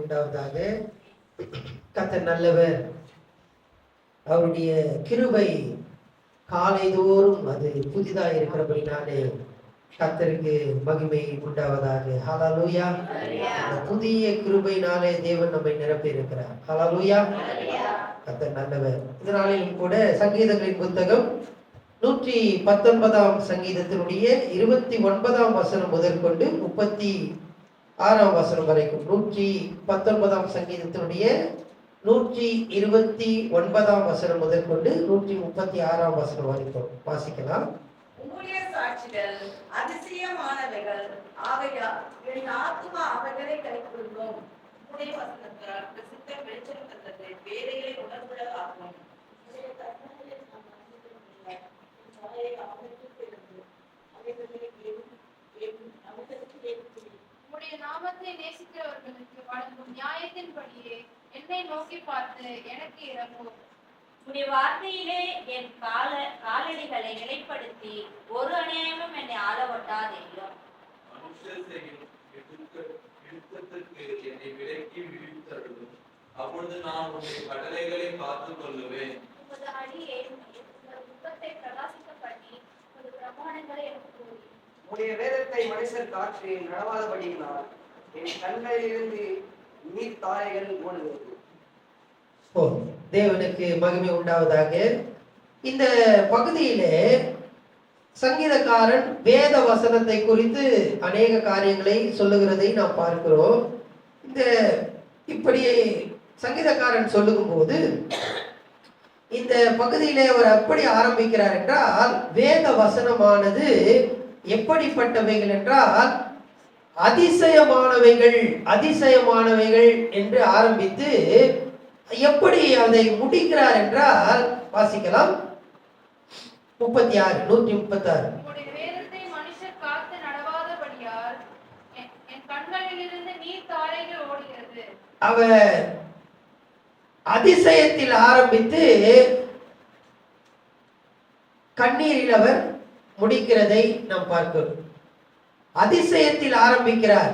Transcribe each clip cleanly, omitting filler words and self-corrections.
உண்டாவதாக. கர்த்தர் நல்லவர். அவருடைய கிருபை காலைதோறும் அது புதிதாக இருக்கிறபடினாலே கர்த்தருக்கு மகிமை உண்டாவதாக. ஹல்லேலூயா. புதிய கிருபையினாலே தேவன் நம்மை நிரப்பி இருக்கிறார். ஹல்லேலூயா. கர்த்தர் நல்லவர். இந்த நாளிலும் கூட சங்கீதங்களின் புத்தகம் 119 சங்கீதத்தினுடைய 29 வசனம் முதற்கொண்டு 36 வசனம் வரைக்கும், 119 சங்கீதத்தினுடைய 129 வசனம் முதற்கொண்டு 136 வசனம் வரைக்கும் வாசிக்கலாம். உம்முடைய சாட்சிகள் அதிசயமானவைகள் ஆகையால் என் ஆத்துமா அவைகளை கைக்கொள்ளும். உம்முடைய வசனத்தால் பிரசித்த வெளிச்சம் தந்தது, வேலைகளை உணர்வுள்ளதாகும். உம்முடைய நாமத்தை நேசிக்கிறவர்களுக்கு வழங்கும் நியாயத்தின்படியே என்னை நோக்கி பார்த்து எனக்கு இறங்கும். உடைய வார்த்தையிலே என் காலடிகளை நிலைப்படுத்தி ஒரு அநியாயமும் என்னை ஆளவட்டாதேயும். என்னை விலக்கி விடுவித்தருளும். அப்பொழுது நான் உடைய கடலைகளை காத்துக் கொள்ளுவேன். உமது அடியை முகத்தை பிரகாசிக்க பண்ணி உமது பிரமாணங்களை எனக்கு கூறி. உடைய வேதத்தை மனுஷர் காற்று நடவாதபடியினால் என் கண்களிலிருந்து நீர் தாரைகள் ஓடுகிறது. தேவனுக்கு மகிமை உண்டாவதாக. இந்த பகுதியிலே சங்கீதக்காரன் வேத வசனத்தை குறித்து அநேக காரியங்களை சொல்லுகிறதை நாம் பார்க்கிறோம். இந்த இப்படி சங்கீதக்காரன் சொல்லும் போது இந்த பகுதியிலே அவர் எப்படி ஆரம்பிக்கிறார் என்றால், வேத வசனமானது எப்படிப்பட்டவைகள் என்றால் அதிசயமானவைகள் அதிசயமானவைகள் என்று ஆரம்பித்து எப்படி அதை முடிக்கிறார் என்றால் வாசிக்கலாம். 36 136. உம்முடைய வேதத்தை மனுஷர் காத்து நடவாதபடியால் என் கண்களிலிருந்து நீர் தாரைகள் ஓடுகிறது. அவர் அதிசயத்தில் ஆரம்பித்து கண்ணீரில் அவர் முடிக்கிறதை நாம் பார்க்கிறோம். அதிசயத்தில் ஆரம்பிக்கிறார்,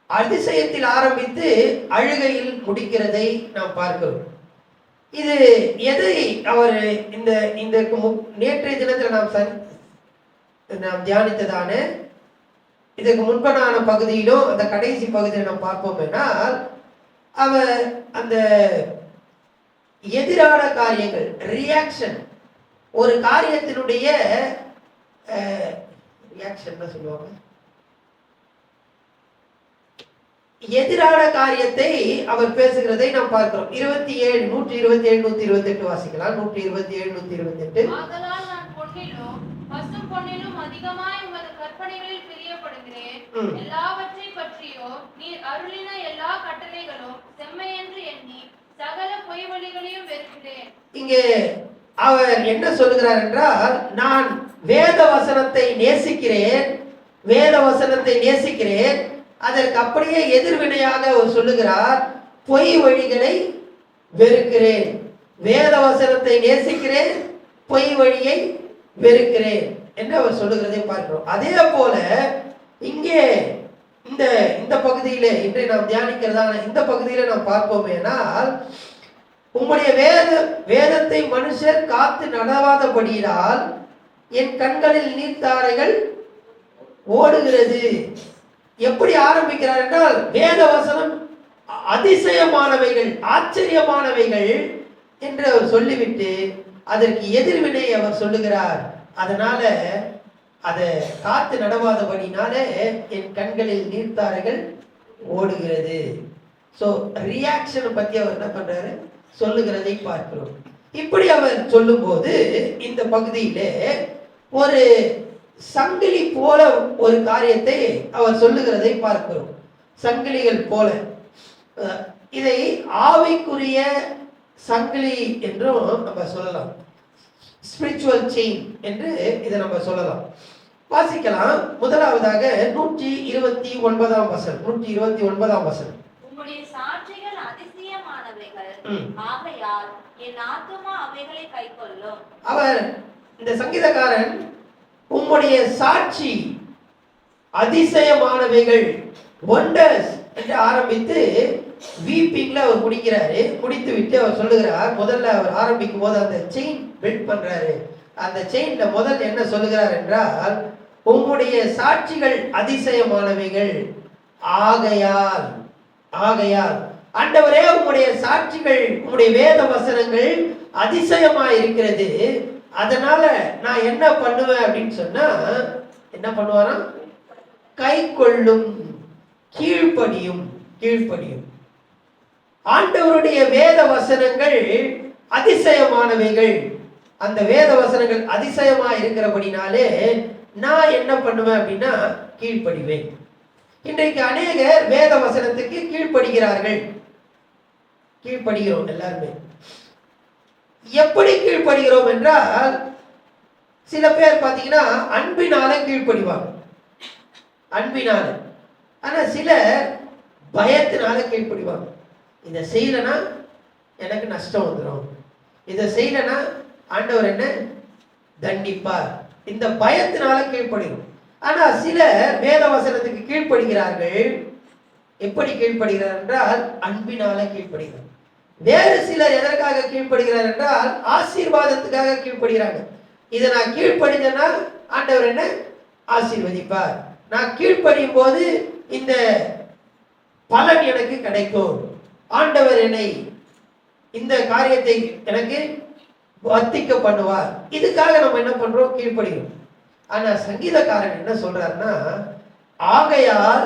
அதிசயத்தில் ஆரம்பித்து அழுகையில் முடிக்கிறதை நாம் பார்க்கிறோம். இது எதை அவர் இந்த நேற்றைய தினத்தில் நாம் தியானித்ததான இதற்கு முன்பனான பகுதியிலும் அந்த கடைசி பகுதியில் நாம் பார்ப்போம் என்றால், அவர் அந்த எதிரான காரியங்கள், ரியாக்ஷன், ஒரு காரியத்தினுடைய ரியாக்ஷன் சொல்லுவாங்க, எதிரான காரியத்தை அவர் பேசுகிறதை நாம் பார்க்கிறோம். 27 127 128 வாசிக்கலாம். 127 128. ஆதலால் நான் பொன்னிலும் பசும் பொன்னிலும் அதிகமாய் உமது கற்பனைகளில் பிரியப்படுகிறேன். எல்லாவற்றை பற்றியோ நீர் அருளின எல்லா கட்டளைகளும் செம்மையென்று எண்ணி சகல பொய்வழிகளையும் வெறுக்கிறேன். இங்கே அவர் என்ன சொல்லுகிறார் என்றால், நான் வேத வசனத்தை நேசிக்கிறேன், வேத வசனத்தை நேசிக்கிறேன். அதற்கு அப்படியே எதிர்வினையாக அவர் சொல்லுகிறார், பொய் வழிகளை வெறுக்கிறேன். வேத வசனத்தை நேசிக்கிறேன், பொய் வழியை வெறுக்கிறேன் என்று அவர் சொல்லுகிறதை பார்க்கிறோம். அதே போல இங்கே இந்த பகுதியிலே இன்றை நாம் தியானிக்கிறதான இந்த பகுதியில நாம் பார்ப்போமேனால், உம்முடைய வேதத்தை மனுஷர் காத்து நடவாதபடியினால் என் கண்களில் நீர்த்தாரைகள் ஓடுகிறது. எப்படி ஆரம்பிக்கிறார் என்றால், வேத வசனம் அதிசயமானவைகள் ஆச்சரியமானவைகள் என்று அவர் சொல்லிவிட்டு அதற்கு எதிர்வினை அவர் சொல்லுகிறார். அதனால அதை காத்து நடவாதபடினால என் கண்களில் நீர்த்தாரைகள் ஓடுகிறது. ஸோ ரியாக்ஷனை பத்தி அவர் என்ன பண்றாரு சொல்லுகிறதை பார்க்கிறோம். இப்படி அவர் சொல்லும் போது இந்த பகுதியிலே ஒரு சங்கிலி போல ஒரு காரியத்தை அவர் சொல்லுகிறதை பார்க்கிறோம். சங்கிலிகள் போல, இதை ஆவிக்குரிய சங்கிலி என்றும் நம்ம சொல்லலாம், ஸ்பிரிச்சுவல் செயின் என்று இதை நம்ம சொல்லலாம். வாசிக்கலாம். முதலாவதாக 129 வசனம். 129 வசனம். உம்முடைய சாட்சிகள் அதிசயமானவைகள் ஆகையால் என் ஆத்துமா அவைகளை கைக்கொள்ளும். அவர் இந்த சங்கீதக்காரன் உம்முடைய சாட்சி அதிசயமானவைகள், ஒண்டர்ஸ் என்று ஆரம்பித்து வீப்பிங்ல அவர் முடிக்கிறாரு. முடித்து விட்டு அவர் சொல்லுகிறார், முதல்ல அவர் ஆரம்பிக்கும் போது அந்த செயின் பில்ட் பண்றாரு. அந்த செயின்ல முதல் என்ன சொல்லுகிறார் என்றால், உம்முடைய சாட்சிகள் அதிசயமானவைகள் ஆகையால் ஆண்டவரே உம்முடைய சாட்சிகள், உம்முடைய வேத வசனங்கள் அதிசயமா இருக்கிறது. அதனால நான் என்ன பண்ணுவேன் அப்படின்னு சொன்னா, என்ன பண்ணுவாராம்? கை கொள்ளும், கீழ்ப்படியும். ஆண்டவருடைய வேத வசனங்கள் அதிசயமானவைகள். அந்த வேத வசனங்கள் அதிசயமா இருக்கிறபடினாலே நான் என்ன பண்ணுவேன் அப்படின்னா கீழ்ப்படிவேன். இன்றைக்கு அநேகர் வேத வசனத்துக்கு கீழ்ப்படுகிறார்கள். கீழ்ப்படுகிறோம் எல்லாருமே. எப்படி கீழ்ப்படுகிறோம் என்றால், சில பேர் பார்த்தீங்கன்னா அன்பினால கீழ்ப்படிவாங்க, அன்பினால. ஆனா சிலர் பயத்தினால கீழ்ப்படிவாங்க. இதை செய்யலைன்னா எனக்கு நஷ்டம் வந்துடும், இதை செய்யலைன்னா ஆண்டவர் என்ன தண்டிப்பார், இந்த பயத்தினால கீழ்ப்படுகிறோம். ஆனா சிலர் வேத வசனத்துக்கு கீழ்ப்படுகிறார்கள். எப்படி கீழ்ப்படுகிறார் என்றால் அன்பினால கீழ்ப்படுகிறார். வேறு சிலர் எதற்காக கீழ்ப்படுகிறார் என்றால் ஆசீர்வாதத்துக்காக கீழ்ப்படுகிறாங்க. இதை நான் கீழ்ப்படிஞ்சேன்னா ஆண்டவர் என்ன ஆசீர்வதிப்பார், நான் கீழ்ப்படியும் போது இந்த பலன் எனக்கு கிடைக்கும், ஆண்டவர் என்னை இந்த காரியத்தை எனக்கு வர்த்திக்க பண்ணுவார். இதுக்காக நம்ம என்ன பண்றோம்? கீழ்ப்படுகிறோம். ஆனா சங்கீதக்காரன் என்ன சொல்றாருன்னா, ஆகையால்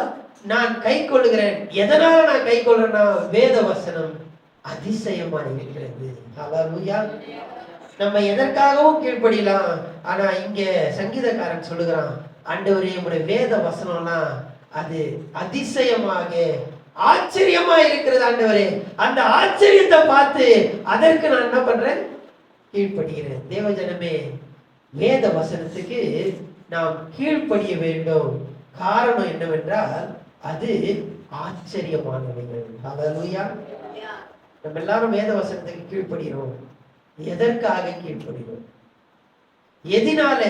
நான் கை கொள்ளுகிறேன். எதனால நான் கை கொள்றேன்னா வேத வசனம் அதிசயமா இருக்கிறது. ஹல்லேலூயா. நம்ம எதற்காகவும் கீழ்ப்படியலாம். ஆனா இங்க சங்கீதக்காரன் சொல்லுகிறான், ஆண்டவரே உம்முடைய வேத வசனம்லாம் அது அதிசயமாக ஆச்சரியமா இருக்கிறது ஆண்டவரே. அந்த ஆச்சரியத்தை பார்த்து அதற்கு நான் என்ன பண்றேன்? கீழ்ப்படுகிறேன். தேவஜனமே, வேத வசனத்துக்கு நாம் கீழ்ப்படிய வேண்டும். காரணம் என்னவென்றால் அது ஆச்சரியமானவைகள். ஹல்லேலூயா. நம்ம எல்லாரும் வேத வசனத்துக்கு கீழ்ப்படுகிறோம். எதற்காக கீழ்ப்படுகிறோம்? எதினால?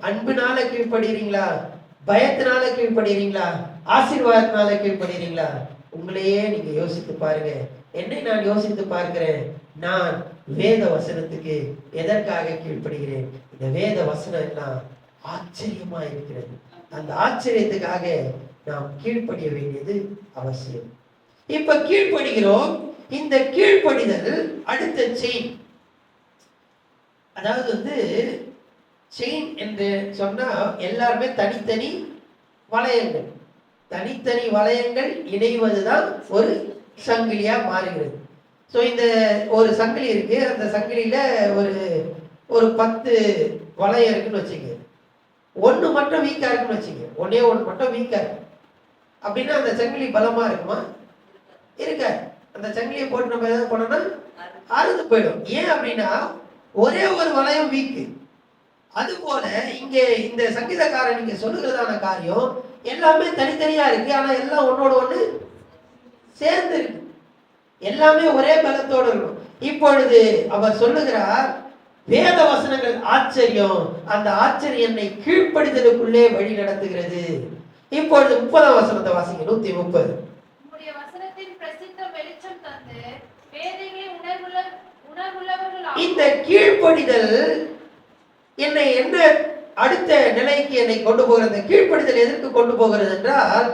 அன்பினால கீழ்ப்படுகிறீங்களா? பயத்தினால கீழ்ப்படுகிறீங்களா? ஆசீர்வாதத்தினால கீழ்ப்படுகிறீங்களா? உங்களையே நீங்க யோசித்து பாருங்க. என்னை நான் யோசித்து பார்க்கிறேன். நான் வேத வசனத்துக்கு எதற்காக கீழ்ப்படுகிறேன்? இந்த வேத வசனம் எல்லாம் ஆச்சரியமா இருக்கிறது. அந்த ஆச்சரியத்துக்காக நாம் கீழ்ப்படிய வேண்டியது அவசியம். இப்ப கீழ்ப்படுகிறோம். இந்த கீழ்ப்படிதல் அடுத்த செயின். அதாவது செயின் என்று சொன்னா எல்லாருமே தனித்தனி வளையங்கள், தனித்தனி வளையங்கள் இணைவதுதான் ஒரு சங்கிலியா மாறுகிறது. ஸோ இந்த ஒரு சங்கிலி இருக்கு. அந்த சங்கிலியில ஒரு 10 வளையம் இருக்குன்னு வச்சுங்க. ஒன்று மட்டும் வீக்கா இருக்குன்னு வச்சுங்க. ஒன்னே ஒன்று மட்டும் வீக்கா இருக்கு அப்படின்னா அந்த சங்கிலி பலமா இருக்குமா? இருக்க. அந்த சங்கிலியை போட்டு நம்ம எதாவது போனோம்னா அறுந்து போயிடும். ஏன் அப்படின்னா ஒரே ஒரு வளையம் வீக்கு. அது போல இங்க இந்த சங்கீதக்காரன் இங்க சொல்லுகிறதான காரியம் எல்லாமே தனித்தனியா இருக்கு. ஆனா எல்லாம் ஒன்னோட ஒண்ணு சேர்ந்து இருக்கு. எல்லாமே ஒரே பலத்தோடு இருக்கும். இப்பொழுது அவர் சொல்லுகிறார், வேத வசனங்கள் ஆச்சரியம். அந்த ஆச்சரியம் என்னை கீழ்ப்படிதலுக்குள்ளே வழி நடத்துகிறது. இப்பொழுது 30ஆம் வசனத்தை வாசிங்க. 130. உம்முடைய வசனத்தின் பிரசித்தம் வெளிச்சம் தந்து வேதங்களை உணர்வுள்ளவர்கள். இந்த கீழ்ப்படிதல் என்னை என்ன அடுத்த நிலைக்கு என்னை கொண்டு போகிறது? கீழ்ப்படிதல் எதற்கு கொண்டு போகிறது என்றால்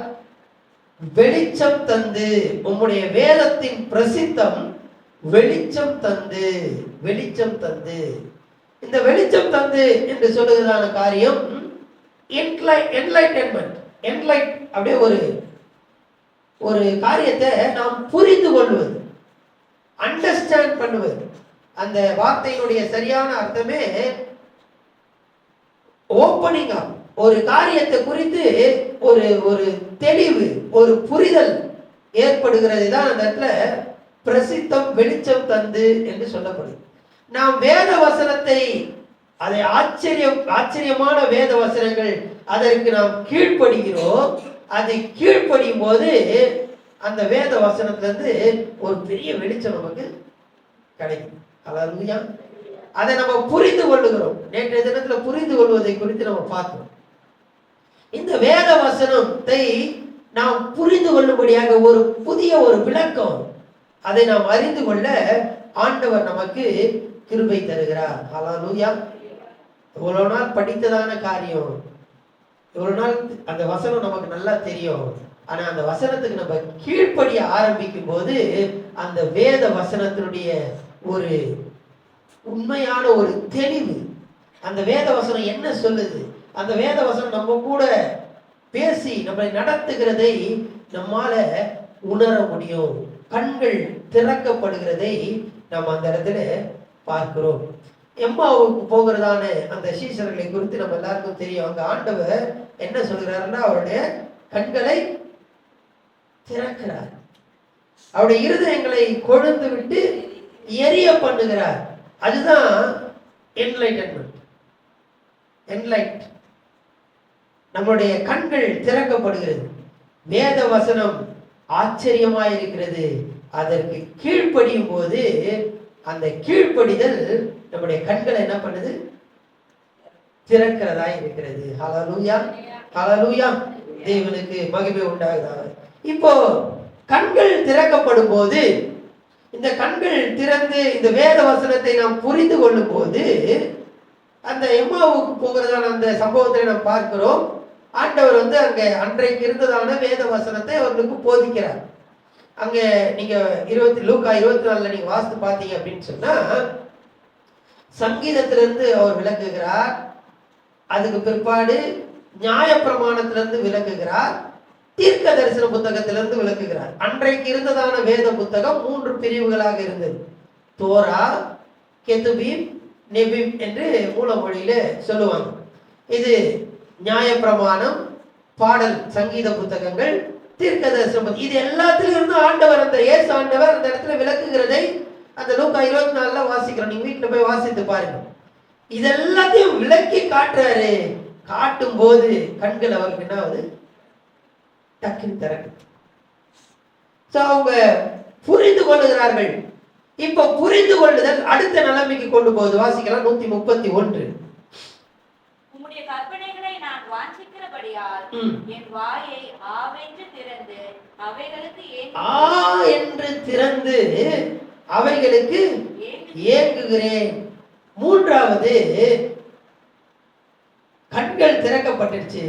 வெளிச்சம் தந்து. உம்முடைய வேதத்தின் பிரசித்தம் வெளிச்சம் தந்து. வெளிச்சம் தந்து. இந்த வெளிச்சம் தந்து என்று சொல்லுகிறதான காரியம் என்லைட்டன்மெண்ட். என்லைட் அப்படியே ஒரு காரியத்தை நாம் புரிந்து கொள்வது, அண்டர்ஸ்டாண்ட் பண்ணுவது. அந்த வார்த்தையினுடைய சரியான அர்த்தமே ஓப்பனிங் அப். ஒரு காரியத்தை குறித்து ஒரு தெளிவு, ஒரு புரிதல் ஏற்படுகிறது தான் அந்த இடத்துல பிரசித்தம் வெளிச்சம் தந்து என்று சொல்லப்படுது. நாம் வேத வசனத்தை, அதை ஆச்சரியமான வேத வசனங்கள், அதற்கு நாம் கீழ்ப்படுகிறோம். அதை கீழ்ப்படியும் போது அந்த வேத வசனத்திலிருந்து ஒரு பெரிய வெளிச்சம் நமக்கு கிடைக்கும். ஹல்லேலூயா. அதை நம்ம புரிந்து கொள்ளுகிறோம். நேற்றைய தினத்துல புரிந்து கொள்வதை குறித்து நம்ம பார்த்தோம். இந்த வேத வசனத்தை நாம் புரிந்து கொள்ளும்படியாக ஒரு புதிய ஒரு விளக்கம், அதை நாம் அறிந்து கொள்ள ஆண்டவர் நமக்கு கிருபை தருகிறார். ஹல்லேலூயா. இவ்வளவு நாள் படித்ததான காரியம், இவ்வளவு நாள் அந்த வசனம் நமக்கு நல்லா தெரியும். ஆனா அந்த வசனத்துக்கு நம்ம கீழ்ப்படிய ஆரம்பிக்கும் போது அந்த வேத வசனத்தினுடைய ஒரு உண்மையான ஒரு தெளிவு, அந்த வேத வசனம் என்ன சொல்லுது, அந்த வேத வசனம் நம்ம கூட பேசி நம்மளை நடத்துகிறதை நம்மால உணர முடியும். கண்கள் திறக்கப்படுகிறதை நம்ம அந்த இடத்துல பார்க்கிறோம். எம்மாவுக்கு போகிறதான அந்த சீஷர்களை குறித்து நம்ம எல்லாருக்கும் தெரியும். அங்க ஆண்டவர் என்ன சொல்கிறாருன்னா, அவருடைய கண்களை திறக்கிறார், அவருடைய இருதயங்களை கொழுந்து விட்டு எரிய பண்ணுகிறார். அதுதான் என்லைட்டன்மெண்ட், என்லைட். நம்முடைய கண்கள் திறக்கப்படுகிறது. வேத வசனம் ஆச்சரியமாயிருக்கிறது. அதற்கு கீழ்ப்படியும் போது அந்த கீழ்ப்படிதல் நம்முடைய கண்களை என்ன பண்ணுது, திறக்கிறதா இருக்கிறது. ஹல்லேலூயா, ஹல்லேலூயா. தேவனுக்கு மகிமை உண்டாகுதாக. இப்போ கண்கள் திறக்கப்படும் போது, இந்த கண்கள் திறந்து இந்த வேத வசனத்தை நாம் புரிந்து கொள்ளும் போது, அந்த எம்மாவுக்கு போகிறதான அந்த சம்பவத்தை நாம் பார்க்கிறோம். ஆண்டவர் அங்க அன்றைக்கு இருந்ததான வேத வசனத்தை அவர்களுக்கு போதிக்கிறார். அங்க நீங்க லூக்கா 24 நீங்க வாசித்து பார்த்தீங்க அப்படின்னு சொன்னா, சங்கீதத்திலிருந்து அவர் விளக்குகிறார். அதுக்கு பிற்பாடு நியாயப்பிரமாணத்திலிருந்து விளக்குகிறார். தீர்க்க தரிசன புத்தகத்திலிருந்து விளக்குகிறார். அன்றைக்கு இருந்ததான வேத புத்தகம் 3 பிரிவுகளாக இருந்தது. தோரா, கெதுபீம், நெபீம் என்று மூல மொழியில சொல்லுவாங்க. இது நியாயப்பிரமாணம், பாடல், சங்கீத புத்தகங்கள், தீர்க்க தரிசனம். இது எல்லாத்திலும் இருந்து ஆண்டவர், அந்த இயேசு ஆண்டவர் அந்த இடத்துல விளக்குகிறதை அந்த லூக்கா 24 வாசிக்கிறோம். நீங்க வீட்டுல போய் வாசித்து பாருங்க. இதெல்லாத்தையும் விளக்கி காட்டுறாரு. காட்டும் போது கண்கள் அவருக்கு என்ன ஆகுது, டக்குன்னு திறக்கு. அவங்க புரிந்து கொள்ளுகிறார்கள். இப்ப புரிந்து கொள்ளுதல் அடுத்த நிலைமைக்கு கொண்டு போகுது. வாசிக்கலாம் 131. உம்முடைய கற்பனைகளை நான் வாஞ்சிக்கிறபடியால் என் வாயை ஆவென்று திறந்து அவைகளுக்கு ஏங்குகிறேன். 3வது கண்கள் திறக்கப்பட்டுருச்சு.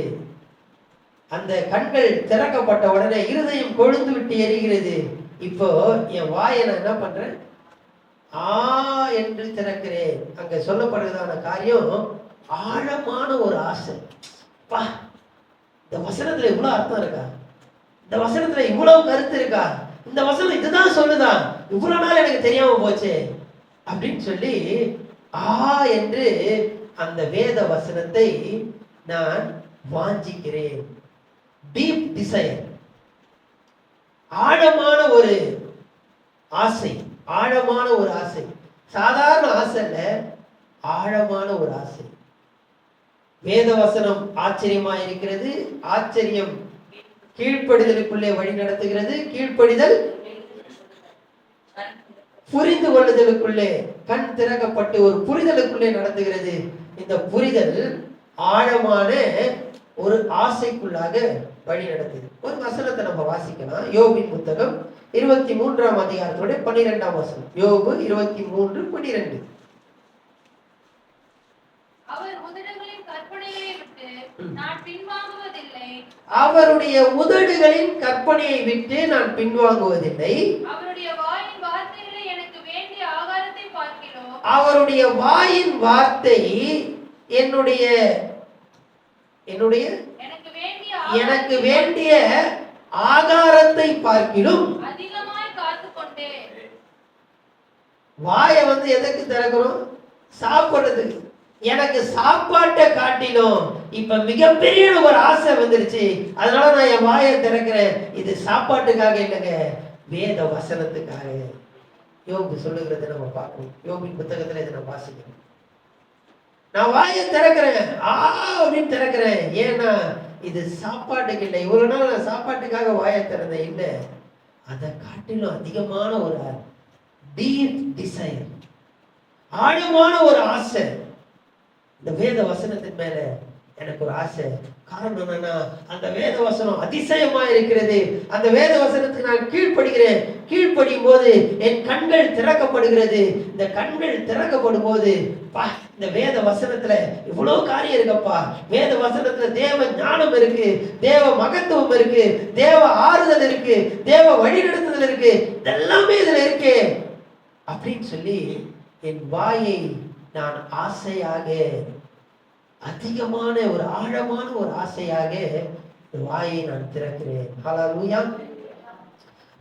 அந்த கண்கள் திறக்கப்பட்ட உடனே இருதயம் கொழுந்து விட்டு எரிகிறது. இப்போ என் வாயை நான் என்ன பண்றேன், என்று திறக்கிறேன். அங்க சொல்லப்படுறதான காரியம் ஆழமான ஒரு ஆசை. பா, இந்த வசனத்துல இவ்வளவு அர்த்தம் இருக்கா, இந்த வசனத்துல இவ்வளவு கருத்து இருக்கா, இந்த வசனம் இதுதான் சொல்லுதான், இவ்வளவு நாள் எனக்கு தெரியாம போச்சு அப்படின்னு சொல்லி என்று அந்த வேத வசனத்தை நான் வாஞ்சிக்கிறேன். டீப் டிசைர், ஆழமான ஒரு ஆசை, ஆழமான ஒரு ஆசை. சாதாரண ஆசை இல்ல, ஆழமான ஒரு ஆசை. வேத வசனம் ஆச்சரியமா இருக்கிறது. ஆச்சரியம் கீழ்ப்படிதலுக்குள்ளே வழி நடத்துகிறது. கீழ்ப்படிதல் புரிந்து கொள்ளுதலுக்குள்ளே, கண் திறக்கப்பட்டு ஒரு புரிதலுக்குள்ளே நடத்துகிறது. இந்த புரிதல் ஆழமான ஒரு ஆசைக்குள்ளாக வழி நடத்துது. ஒரு வசனத்தை நம்ம வாசிக்கலாம். யோபின் புத்தகம் 23ஆம் அதிகாரத்தோட 12ஆம் வசனம். யோபு 23:12. அவருடைய உதடுகளின் கற்பனையை விட்டு நான் பின்வாங்குவதில்லை. அவருடைய வாயின் வார்த்தைகளை எனக்கு வேண்டிய ஆகாரத்தை பார்க்கிறோம். அவருடைய வாயின் வார்த்தை எனக்கு வேண்டிய ஆகாரத்தை பார்க்கிலும் அதிகமாய் காத்துக்கொண்டே. வாயை எதற்கு திறக்கிறோம், சாப்பிடுறதுக்கு. எனக்கு சாப்பாட்டை காட்டிலும் இப்ப மிகப்பெரிய ஒரு ஆசை வந்துருச்சு, அதனால நான் என் வாயை திறக்கிறேன். இது சாப்பாட்டுக்காக இல்லைங்க, வேத வசனத்துக்காக. யோபு சொல்லுகிறத நம்ம பார்க்கணும். யோபின் புத்தகத்துல இதை நம்ம வாசிக்கணும். நான் வாயை திறக்கிறேன், அப்படின்னு திறக்கிறேன். ஏன்னா இது சாப்பாட்டுக்கு இல்லை. இவ்வளவு நாள் நான் சாப்பாட்டுக்காக வாயை திறந்தேன் இல்லை, அதை காட்டிலும் அதிகமான ஒரு டீப் டிசைர், ஆழமான ஒரு ஆசை இந்த வேத வசனத்தின் மேல எனக்கு ஒரு ஆசை. காரணம் என்னன்னா, அந்த வேத வசனம் அதிசயமா இருக்கிறது. அந்த வேத வசனத்துக்கு நான் கீழ்ப்படுகிறேன். கீழ்ப்படியும் போது என் கண்கள் திறக்கப்படுகிறது. இந்த கண்கள் திறக்கப்படும் போது இந்த வேத வசனத்துல இவ்வளவு காரியம் இருக்கப்பா. வேத வசனத்துல தேவ ஞானம் இருக்கு, தேவ மகத்துவம் இருக்கு, தேவ ஆறுதல் இருக்கு, தேவ வழிநடத்துதல் இருக்கு, இதெல்லாமே இதுல இருக்கு அப்படின்னு சொல்லி என் வாயை நான் ஆசையாக, அதிகமான ஒரு ஆழமான ஒரு ஆசையாக வாயை நான் திறக்கிறேன். ஹல்லேலூயா.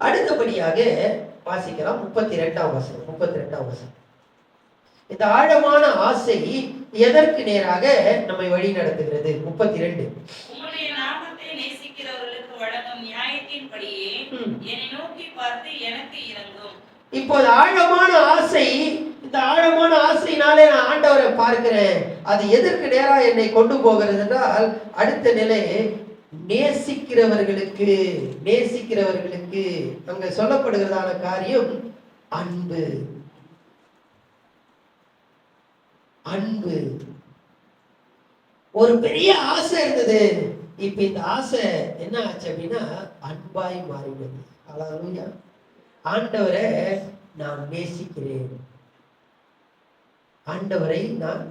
அடுத்தபடியாக வாசிக்கலாம் 32ஆம் வசனம். 32ஆம் வசனம். இந்த ஆழமான ஆசை எதற்கு நேராக நம்மை வழி நடத்துகிறது? 32. உம்முடைய நாமத்தை நேசிக்கிறவர்களுக்கு வழங்கும் நியாயத்தின்படியே என்னை நோக்கி பார்த்து எனக்கு இரங்கும். இப்போது ஆழமான ஆசை, இந்த ஆழமான ஆசையினாலே நான் ஆண்டவரை பார்க்கிறேன். அது எதற்கு நேரா என்னை கொண்டு போகிறது என்றால், அடுத்த நிலை நேசிக்கிறவர்களுக்கு. நேசிக்கிறவர்களுக்கு அங்க சொல்லப்படுகிறதான காரியம் அன்பு. அன்பு. ஒரு பெரிய ஆசை இருந்தது. இப்ப இந்த ஆசை என்ன ஆச்சு அப்படின்னா அன்பாய் மாறினது. ஹல்லேலூயா. ஆண்டவரை நான் நேசிக்கிறேன். ஆண்டவரை நான்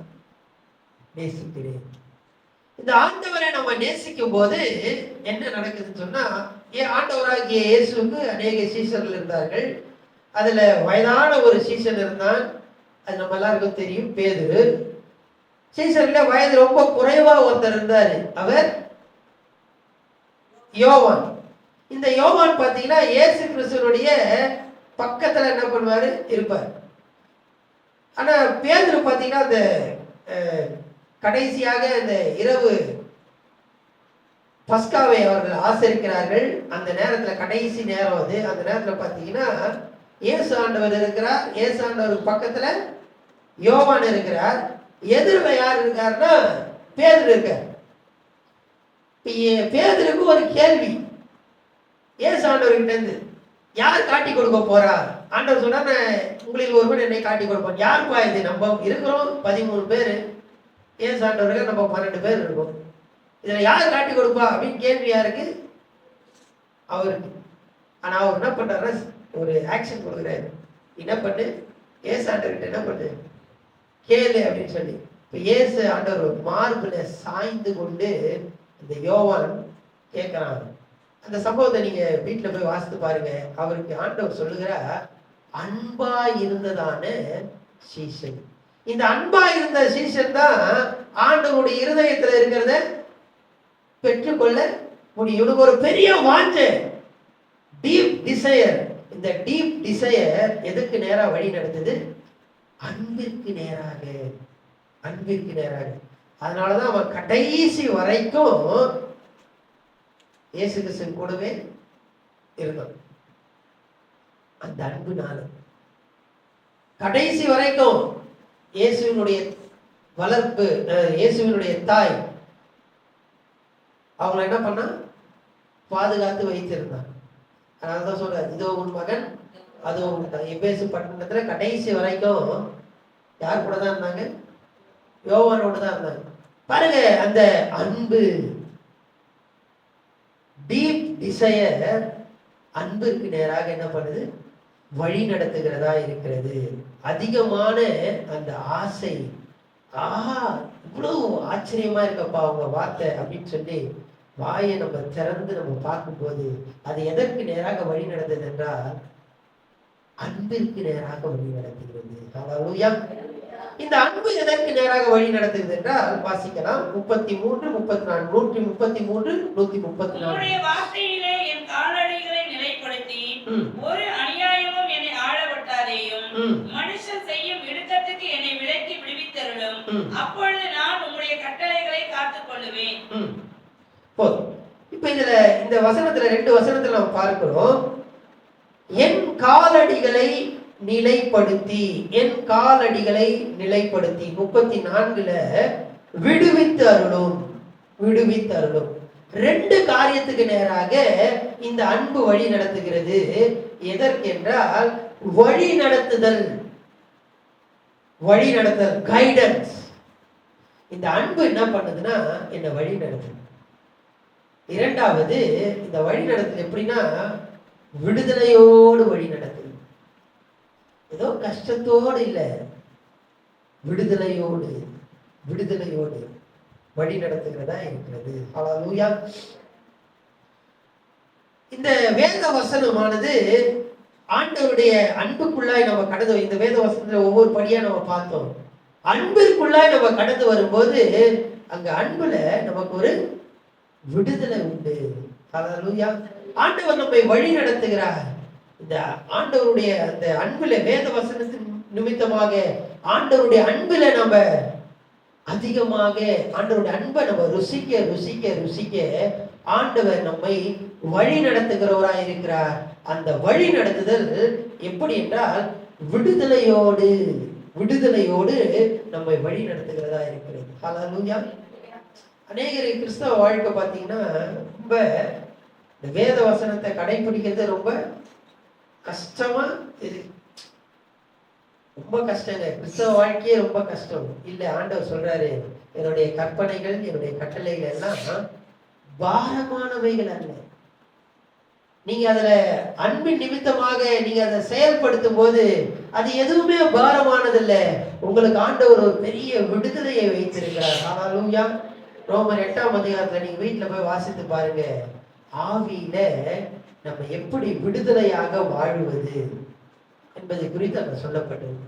நேசிக்கிறேன். இந்த ஆண்டவரை நம்ம நேசிக்கும் போது என்ன நடக்குதுன்னு சொன்னா, ஆண்டவராகிய இயேசுவுக்கு அநேக சீஷர்கள் இருந்தார்கள். அதுல வயதான ஒரு சீஷன் இருந்தான். அது நம்ம எல்லாருக்கும் தெரியும், பேதுரு. சீஷர்ல வயது ரொம்ப குறைவா ஒருத்தர் இருந்தாரு. அவர் யோவான். இந்த யோவான் பாத்தீங்கன்னா இயேசு கிறிஸ்துவனுடைய பக்கத்துல என்ன பண்ணுவாரு, இருப்பார். ஆனா பேதுரு பாத்தீங்கன்னா அந்த கடைசியாக இந்த இரவு பஸ்காவை அவர்கள் ஆசரிக்கிறார்கள். அந்த நேரத்துல கடைசி நேரம் அது. அந்த நேரத்துல பாத்தீங்கன்னா இயேசு ஆண்டவர் இருக்கிறார். இயேசு ஆண்டவருக்கு பக்கத்துல யோவான் இருக்கிறார். எதிரில யார் இருக்காருன்னா பேதுரு இருக்கார். பேதுருக்கு ஒரு கேள்வி இயேசு ஆண்டவர்கிட்ட இருந்து, யார் காட்டி கொடுக்க போறா? ஆண்டவர் சொன்னா, உங்களுக்கு ஒருவன் என்னை காட்டி கொடுப்பான். யாருப்பா இது? நம்ம இருக்கிறோம் 13 பேர், இயேசு ஆண்டவர்கள் நம்ம 12 பேர் இருக்கோம். இதுல யார் காட்டி கொடுப்பா அப்படின்னு கேள்வி யாருக்கு? அவருக்கு. ஆனா அவர் என்ன பண்றாரு, ஒரு ஆக்ஷன் கொடுக்குறாரு. என்ன பண்ணு, இயேசு ஆண்டவர்கிட்ட என்ன பண்ணு, கேளு அப்படின்னு சொல்லி. இப்ப இயேசு ஆண்டவர் மார்புல சாய்ந்து கொண்டு இந்த யோவான் கேட்கிறான். அந்த சம்பவத்தை நீங்க வீட்டுல போய் வாசித்து பாருங்க. அவருக்கு ஆண்டவர் சொல்லுகிறார், அன்பா இருந்ததான சீசன். இந்த அன்பா இருந்த சீசன் தான் ஆண்டவருடைய இருதயத்துல இருக்கிறத பெற்றுக்கொள்ள முடியும். இவனுக்கு ஒரு பெரிய வாஞ்சை, டீப் டிசையர். இந்த டீப் டிசையர் எதுக்கு நேரா வழி நடத்துது? அன்பிற்கு நேராக. அன்பிற்கு நேராக. அதனாலதான் அவன் கடைசி வரைக்கும் இயேசு கிறிஸ்து கூடவே இருந்தான். அந்த அன்புனால கடைசி வரைக்கும் இயேசுவினுடைய வளர்ப்பு, இயேசுவினுடைய தாய் அவங்களை என்ன பண்ணா, பாதுகாத்து வைத்திருந்தான். அதனாலதான் சொல்றாரு, இதோ உன் மகன் அது உன் தாய். எபேசு பட்டணத்துல கடைசி வரைக்கும் யார் கூட தான் இருந்தாங்க? யோவானோடு தான் இருந்தாங்க. பாருங்க, அந்த அன்பு, டீப் டிசையர் அன்பிற்கு நேராக என்ன பண்ணுது? வழி நடத்துகிறதா இருக்கிறது. அதிகமான அந்த ஆசை. இவ்வளவு ஆச்சரியமா இருக்கப்பா உங்க வார்த்தை அப்படின்னு சொல்லி வாயை நம்ம திறந்து நம்ம பார்க்கும்போது அது எதற்கு நேராக வழி நடந்தது என்றால் அன்பிற்கு நேராக வழி நடத்துகிறது. ஹல்லேலூயா. இந்த அன்பு எதற்கு நேராக வழி நடத்துகிறது என்றால் வாசிக்கலாம் 33, 34, 133, 134. வார்த்தையிலே என் காலடிகளை நிலைப்படுத்தி ஒரு அநியாயமும் என்னை ஆளவிட்டாதேயும், மனுஷன் செய்யும் இடுக்கத்துக்கு என்னை விலக்கி விடுவித்தருளும். அப்பொழுது நான் உம்முடைய கட்டளைகளை காத்துக் கொள்ளுவேன். போதும். இப்ப இதுல இந்த வசனத்துல 2 வசனத்துல நம்ம பார்க்கிறோம், என் காலடிகளை நிலைப்படுத்தி, என் காலடிகளை நிலைப்படுத்தி. 34ல விடுவித்து அருளும், விடுவித்து அருளும். 2 காரியத்துக்கு நேராக இந்த அன்பு வழி நடத்துகிறது. எதற்கென்றால் வழி நடத்துதல், வழி நடத்தல், கைடன்ஸ். இந்த அன்பு என்ன பண்ணுதுன்னா என்னை வழி நடத்துது. இரண்டாவது, இந்த வழி நடத்துது எப்படின்னா விடுதலையோடு வழி நடத்துது. ஏதோ கஷ்டத்தோடு இல்லை, விடுதலையோடு வழி நடத்துகிறதா இருக்கிறது. ஹல்லேலூயா. இந்த வேத வசனமானது ஆண்டவருடைய அன்புக்குள்ளாய் நம்ம கடந்து, இந்த வேத வசனத்துல ஒவ்வொரு படியா நம்ம பார்த்தோம். அன்பிற்குள்ளாய் நம்ம கடந்து வரும்போது அங்க அன்புல நமக்கு ஒரு விடுதலை உண்டு. ஹல்லேலூயா. ஆண்டவர் நம்மை வழி நடத்துகிறார். இந்த ஆண்டவருடைய அந்த அன்புல, வேத வசனத்தின் நிமித்தமாக ஆண்டவருடைய அன்புல நம்ம அதிகமாக ஆண்டவருடைய அன்பை நம்ம ருசிக்க ஆண்டவர் நம்மை வழி நடத்துகிறவராய் இருக்கிறார். அந்த வழி நடத்துதல் எப்படி என்றால் விடுதலையோடு நம்மை வழி நடத்துகிறதா இருக்கிறது. ஹல்லேலூயா. அநேகர் கிறிஸ்தவ வாழ்க்கை பார்த்தீங்கன்னா ரொம்ப இந்த வேத வசனத்தை கடைபிடிக்கிறது ரொம்ப கஷ்டமா இருக்கு. ரொம்ப கஷ்டங்க. கிறிஸ்தவ வாழ்க்கையே ரொம்ப கஷ்டம் இல்ல. ஆண்டவர் சொல்றாரு, என்னுடைய கற்பனைகள் என்னுடைய கட்டளைகள் எல்லாம் பாரமானவைகள் அல்ல. நீங்க அதுல அன்பின் நிமித்தமாக நீங்க அதை செயல்படுத்தும் போது அது எதுவுமே பாரமானது இல்லை. உங்களுக்கு ஆண்டவர் ஒரு பெரிய விடுதலையை வைத்திருக்கிறார். ஹல்லேலூயா. ரோமர் 8ஆம் அதிகாரத்துல நீங்க வீட்டுல போய் வாசித்து பாருங்க. ஆவியில நம்ம எப்படி விடுதலையாக வாழுவது என்பது குறித்து அங்க சொல்லப்பட்டிருக்கு.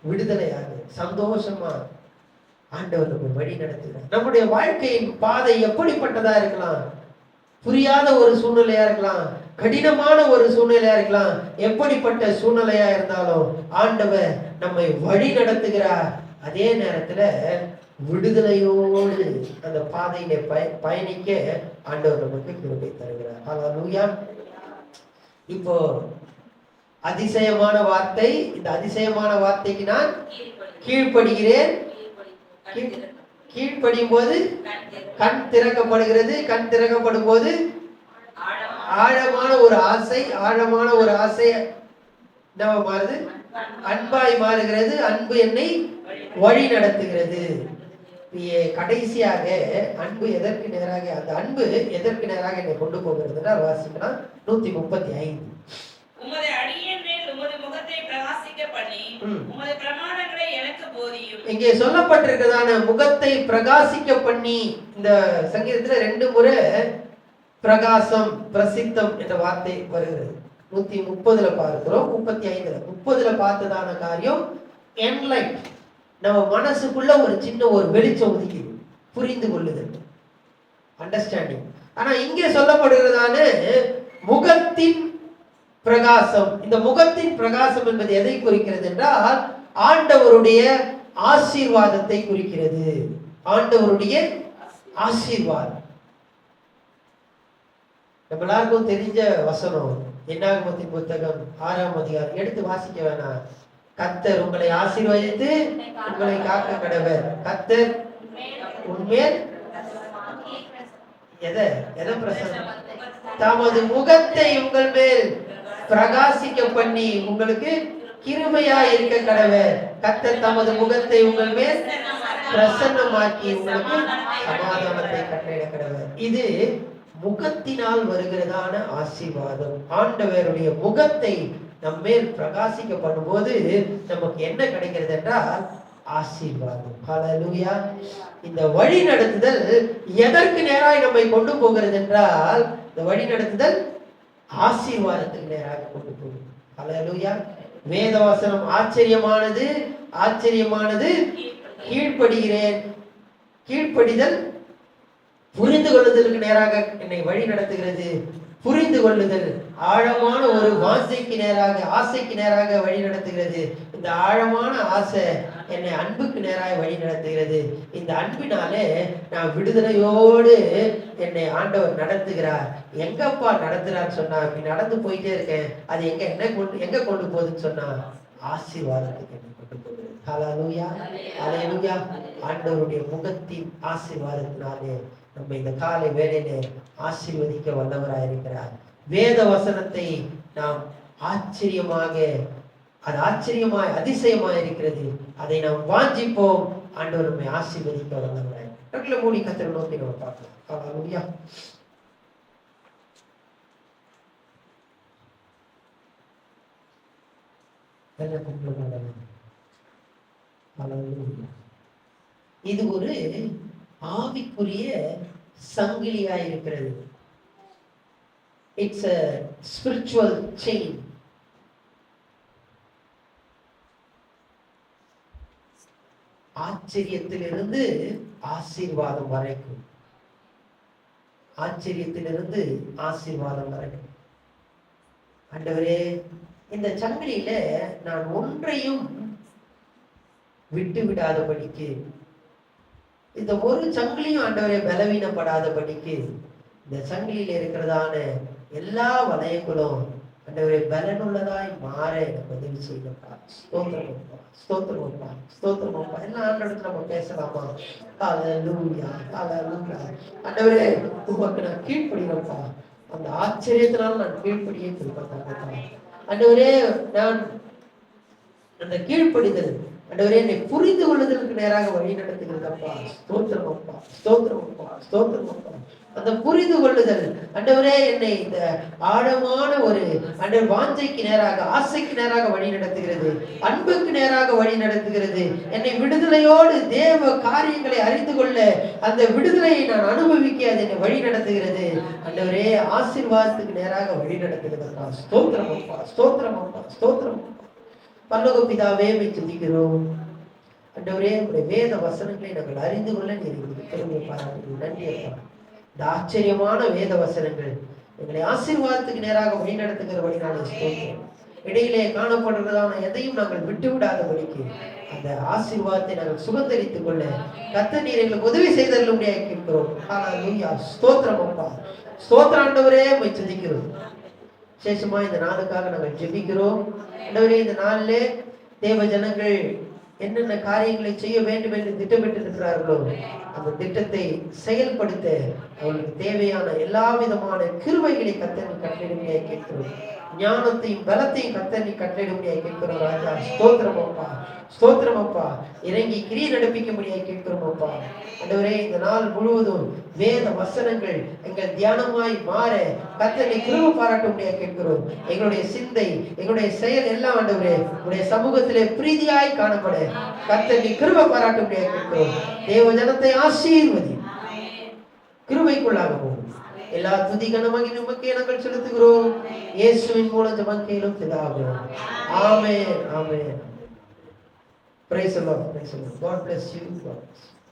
விடுதலையாக சந்தோஷமா ஆண்டவர் நம்ம வழி நடத்துகிறார். நம்முடைய வாழ்க்கையின் பாதை எப்படிப்பட்டதா இருக்கலாம்? புரியாத ஒரு சூழ்நிலையா இருக்கலாம், கடினமான ஒரு சூழ்நிலையா இருக்கலாம். எப்படிப்பட்ட சூழ்நிலையா இருந்தாலும் ஆண்டவர் நம்மை வழி நடத்துகிறார். அதே நேரத்துல விடுதலையோடு அந்த பாதையில பயணிக்க ஆண்டவர் நமக்கு கிருபை தருகிறார். ஹல்லேலூயா. இப்போ அதிசயமான வார்த்தை, இந்த அதிசயமான வார்த்தைக்கு நான் கீழ்ப்படுகிறேன். கீழ்ப்படியும் போது கண் திறக்கப்படுகிறது. கண் திறக்கப்படும் போது ஆழமான ஒரு ஆசை என்ன மாறுது? அன்பாய் மாறுகிறது. அன்பு என்னை வழி நடத்துகிறது. கடைசியாக அன்பு எதற்கு நேராக, அந்த அன்பு எதற்கு நேராக என்னை கொண்டு போகிறதுனா வாசிக்கலாம் 135. உமது அடியின் மேல் உமது முகத்தை பிரகாசிக்க பண்ணி உமது பிரமாணங்களை எனக்கு போதியும். இங்கே சொல்லப்பட்டிருக்கிறதான முகத்தை பிரகாசிக்க பண்ணி, இந்த சங்கீதத்துல 2 முறை பிரகாசம் பிரசித்தம் என்ற வார்த்தை வருகிறது. 130 பார்க்கிறோம், 35 பார்த்ததான காரியம் என்லைட். நம்ம மனசுக்குள்ள ஒரு சின்ன ஒரு வெளிச்சம் ஒதுக்கிது, புரிந்து கொள்ளுதல், அண்டர்ஸ்டாண்டிங். ஆனா இங்கே சொல்லப்படுகிறதான முகத்தின் பிரகாசம். இந்த முகத்தின் பிரகாசம் என்பது எதை குறிக்கிறது என்றால் ஆண்டவருடைய ஆசீர்வாதத்தை குறிக்கிறது. ஆண்டவருடைய ஆசீர்வாதம். நம்ம எல்லாருக்கும் தெரிஞ்ச வசனம் என்னாகமத்தின் புத்தகம் 6ஆம் அதிகாரம். எடுத்து வாசிக்க வேணாம். கர்த்தர் உங்களை ஆசீர்வதித்து உங்களை காக்க கடவர். கர்த்தர் உன்மேல் எதை பிரசன்னம்? தமது முகத்தை உங்கள் மேல் பிரகாசிக்க பண்ணி உங்களுக்கு கிருபையா இருக்க கடவர். கர்த்தர் தமது முகத்தை உங்கள் மேல் பிரசன்னமாக்கி உங்களுக்கு சமாதானத்தை கட்டளையிட கடவர். இது முகத்தினால் வருகிறதான ஆசீர்வாதம். ஆண்டவருடைய முகத்தை நம்மேல் பிரகாசிக்க பண்ணும்போது நமக்கு என்ன கிடைக்கிறது என்றால் ஆசீர்வாதம். ஹல்லேலூயா. இந்த வழி நடத்துதல் எதற்கு நேராக நம்மை கொண்டு போகிறது என்றால், இந்த வழி நடத்துதல் ஆசீர்வாதத்துக்கு நேராக கொண்டு போகுது. ஹல்லேலூயா. வேதவசனம் ஆச்சரியமானது. கீழ்ப்படுகிறேன். கீழ்ப்படிதல் புரிந்து கொள்ளுதலுக்கு நேராக என்னை வழி நடத்துகிறது. புரிந்து கொள்ளுதல் ஆழமான ஒரு ஆசைக்கு நேராக வழி நடத்துகிறது. இந்த ஆழமான ஆசை என்னை அன்புக்கு நேராக வழி நடத்துகிறது. இந்த அன்பினாலே நான் விடுதலையோடு என்னை ஆண்டவர் நடத்துகிறார். எங்கப்பா நடத்துறான்னு சொன்னா, இப்படி நடந்து போயிட்டே இருக்கேன், அது எங்க கொண்டு போகுதுன்னு சொன்னா ஆசீர்வாதத்துக்கு என்னை கொண்டு போகுது. ஹல்லேலூயா. ஹல்லேலூயா. ஆண்டவருடைய முகத்தின் ஆசீர்வாதத்தினாலே நம்ம இந்த காலை வேளையில ஆசீர்வதிக்க வல்லவராயிருக்கிறார். வேத வசனத்தை நாம் ஆச்சரியமாக அது ஆச்சரியமாய் அதிசயமாய் இருக்கிறது. அதை நாம் வாஞ்சிப்போம். ஆண்டவர் நம்மை ஆசீர்வதிக்க வல்லவராய். கண்களை மூடி கர்த்தரை நோக்கி நம்ம பார்க்கலாம். ஹல்லேலூயா. இது ஒரு ஆவிக்குரிய சங்கிலியா இருக்கிறது. It's a spiritual chain. ஆச்சரியத்திலிருந்து ஆசீர்வாதம் வரைக்கும், ஆச்சரியத்திலிருந்து ஆசீர்வாதம் வரைக்கும். ஆண்டவரே, இந்த சங்கிலியில நான் ஒன்றையும் விட்டு விடாதபடிக்கு, இந்த ஒரு சங்கிலியும் ஆண்டவரே பலவீனப்படாதபடிக்கு, இந்த சங்கிலியில இருக்கிறதான எல்லா வளையங்களும் ஆண்டவரே பலனுள்ளதாய் மாற எனக்கு உதவி செய்யப்பா. ஸ்தோத்திரமப்பா, ஸ்தோத்திரமப்பா, ஸ்தோத்திரமப்பா. எல்லாம் ஆண்டவரத்துல நம்ம பேசலாமா? ஹல்லேலூயா, ஹல்லேலூயா. ஆண்டவரே, உமக்கு நான் கீழ்ப்படிகிறேன்ப்பா. அந்த ஆச்சரியத்தினால நான் கீழ்ப்படியே திருப்பத்தாங்கப்பா. ஆண்டவரே, நான் அந்த கீழ்ப்படிதல் ஆண்டவரே என்னை புரிந்து கொள்ளுதலுக்கு நேராக வழி நடத்துகிறதப்பா. ஸ்தோத்திரமப்பா, ஸ்தோத்திரமப்பா, ஸ்தோத்திரமப்பா. அந்த புரிந்து கொள்ளுதல் ஆண்டவரே என்னை இந்த ஆழமான ஒரு ஆண்டவர் வாஞ்சைக்கு நேராக, ஆசைக்கு நேராக வழி நடத்துகிறது, அன்புக்கு நேராக வழி நடத்துகிறது. என்னை விடுதலையோடு தேவ காரியங்களை அறிந்து கொள்ள, அந்த விடுதலையை நான் அனுபவிக்க அது என்னை வழி நடத்துகிறது. ஆண்டவரே, ஆசீர்வாதத்துக்கு நேராக வழி நடத்துகிறதப்பா. ஸ்தோத்திரமப்பா, ஸ்தோத்திரமப்பா, ஸ்தோத்திரமப்பா. பரலோக பிதாவே, உம்மை துதிக்கிறோம். ஆண்டவரே, உம்முடைய வேத வசனங்களை நாங்கள் அறிந்து கொள்ள நீர் எங்களுக்கு கிருபை பாராட்டுகிறீர். நன்றி அப்பா. இந்த ஆச்சரியமான வேத வசனங்கள் எங்களை ஆசீர்வாதத்துக்கு நேராக வழி நடத்துகிறபடி நாங்கள் ஸ்தோத்திரம். இடையிலே காணப்படுறதான எதையும் நாங்கள் விட்டு விடாதபடிக்கு அந்த ஆசீர்வாதத்தை நாங்கள் சுகந்தரித்துக் கொள்ள கர்த்தர் நீர் எங்களுக்கு உதவி செய்தருளும் கேட்கிறோம். ஹல்லேலூயா. ஸ்தோத்திரம் அப்பா, ஸ்தோத்திரம் ஆண்டவரே, உம்மை துதிக்கிறோம். விசேஷமா இந்த நாளுக்காக நாங்கள் ஜெபிக்கிறோம். ஆண்டவரே, இந்த நாளிலே தேவ ஜனங்கள் என்னென்ன காரியங்களை செய்ய வேண்டும் என்று திட்டமிட்டு இருக்கிறார்களோ அந்த திட்டத்தை செயல்படுத்த அவர்களுக்கு தேவையான எல்லா விதமான கிருபைகளை கர்த்தர் கட்டளையிடும்படியாக கேட்கிறோம். ஞானத்தையும் பலத்தையும் கர்த்தர் கட்டளையிடும்படியாக கேட்கிறோம். ராஜா, ஸ்தோத்திரம் அப்பா, ஸ்தோத்திரம் அப்பா. இறங்கி கிரியை நடப்பிக்கும்படியாக கேட்கிறோம் அப்பா. ஆண்டவரே, இந்த நாள் முழுவதும் வேத வசனங்கள் எங்கள் தியானமாய் மாற கர்த்தரை கிருபை பாராட்டும்படியாக கேட்கிறோம். எங்களுடைய சிந்தை, எங்களுடைய செயல் எல்லாம் ஆண்டவரே உடைய சமூகத்திலே பிரீதியாய் காணப்பட கர்த்தரை கிருபை பாராட்டும்படியாக கேட்கிறோம். தேவ ஜனத்தை ஆசீர்வதி, கிருபைக்குள்ளாக போகும். எல்லா துதி கனமாகி நமக்கே நாங்கள் செலுத்துகிறோம். இயேசுவின் மூலம் ஜெபம் கேளும் பிதாவே. ஆமென், ஆமென். Praise the Lord, praise the Lord. God bless you. God bless you.